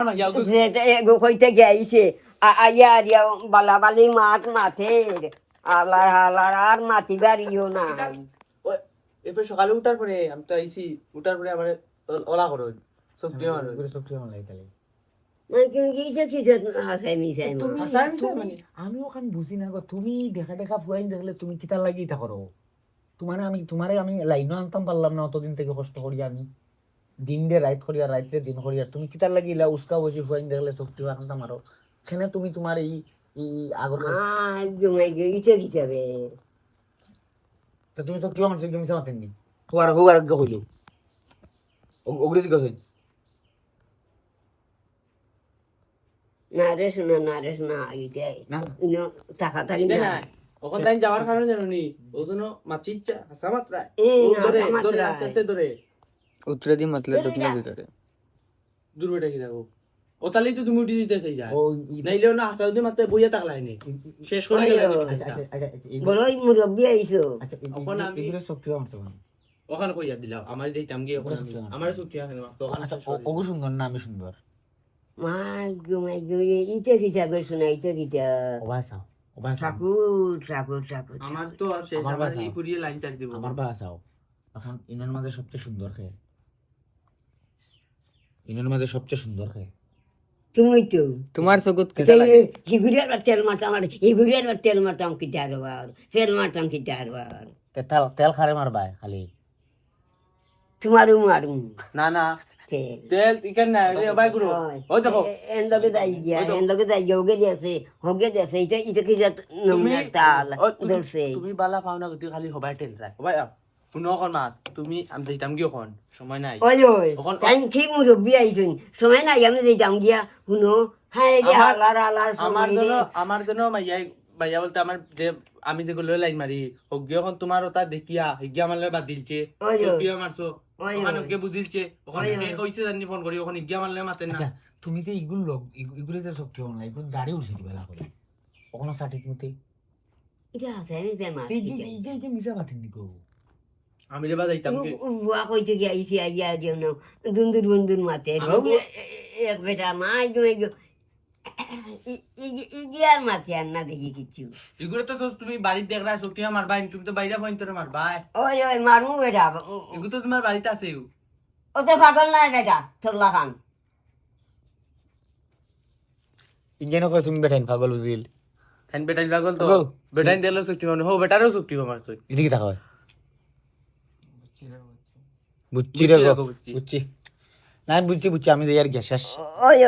সেটা এগো কইতে গিয়েছে আইয়া আরিয়া বালাবালি মাছ মাথের আলার আলার আর মাটি বাড়িও না এরপর সকালে উঠার পরে আমি তো আইসি উঠার পরে আমার ওলা করো শক্তি আমার শক্তি আমার লাগে তাহলে আমি ওখানে বুঝি না গো, তুমি দেখা দেখা ফুয়াইন দেখলে তুমি কিতার লাগি তা করো? তোমারে আমি লাইনও আনতাম পারলাম না অতদিন থেকে কষ্ট করি আমি, দিন ডে রাইত করি আর রাইতে দিন করি, আর তুমি কিতার লাগি ইলা উস্কা বসে ফুয়াইন দেখলে শক্তি আনতাম আরো সেখানে তুমি তোমার এই আগর তুমি শক্তি আমার সে মিশা মাতেন নি হুয়ার হুয়ার হইল অগ্রেসি গেছে না রে শোনা টাকা থাকি না ওখান তাই যাওয়ার কারণে জানো নি ও জন্য মাছিচ্ছা হাসা মাত্রা ধরে ধরে আস্তে আস্তে ধরে উত্তরে দি মতলব ঢুকলে ভিতরে দূর বেটা কি থাকো ও তাহলেই তো তুমি উঠে দিতে চাই যায় নাইলেও না হাসা যদি মাত্র বইয়া থাকলাই নি শেষ করে বড়ই মুরব্বী আইছো ওখানে আমি এগুলো শক্তি আমার তখন ওখানে কইয়া দিলাম আমার যেইতাম গিয়ে ওখানে আমার শক্তি আছে না ওখানে ওগো সুন্দর না আমি সুন্দর মাই গো ইতে কিতা গো শোনা ইতে কিতা ওবাসাও ঠাকুর আমার তো শেষ আমার এই ফুরিয়ে লাইন চার দিব আমার বাসাও এখন ইনের মাঝে সবচেয়ে সুন্দর খেয়ে ইনের মাঝে সবচেয়ে সুন্দর খেয়ে তুমি তো তোমার চকুত হিগুরিয়ার তেল মারতাম আর হিগুরিয়ার তেল মারতাম কিতা আরবার ফেল মারতাম কিতা আরবার তেল তেল খারে মারবাই খালি তোমারও মারুম না না তেল ইকেন না রে ভাই গুরু ওই দেখো এন্ডকে যাই গিয়া হোগে দিয়েছে এটা কি যা নমনা তাল ধরছে তুমি বালা পাও না গতি খালি হবাই তেল রাখ ভাই শুনো কোন মা তুমি আমি যাইতাম গিয়ে কোন সময় নাই ওই তাই কি মুরব্বী আইছেন সময় নাই আমি যাইতাম গিয়া শুনো হাই রে আলার আমার জন্য ভাইয়া বলতে আমার যে আমি যেগুলো লাইন মারি হগ্গে এখন তোমার ওটা দেখিয়া হগ্গে আমার বাদ দিলছে সক্রিয় মারছো ওখানে হগ্গে বুঝিলছে ওখানে কে কইছে জানি ফোন করি ওখানে হগ্গে আমার মাতেন না তুমি তো ইগুলো লোক ইগুলো যে শক্তি হন এগুলো দাঁড়িয়ে উঠছে দিবেলা করে ওখানে সাটি তুমি এটা আছে আমি যাই মাছ এই মিশা মাতেন নিকো আমি রে বাজাইতাম কি বুয়া কইতে গিয়া আইছি আইয়া যেন দুন্দুর মাতে এক বেটা মাই গো ইগিয়ার মাছে আর না দেখি কিছু এগুলো তো তুমি বাড়িতে দেখরা শক্তি মারবা তুমি তো বাইরে পয়েন্ট করে মারবা ওই মারমু বেটা এগুলো তো তোমার বাড়িতে আছে ও তো পাগল নাই বেটা থরলা খান ইঞ্জেন কই তুমি বেটাইন পাগল বুঝিল খান বেটাইন পাগল তো বেটাইন দিলে শক্তি মানে হো বেটারও শক্তি আমার তো এদিকে তাকাও বুচ্চি রে গো বুচ্চি না বুচ্চি আমি যাই আর গ্যাস ওই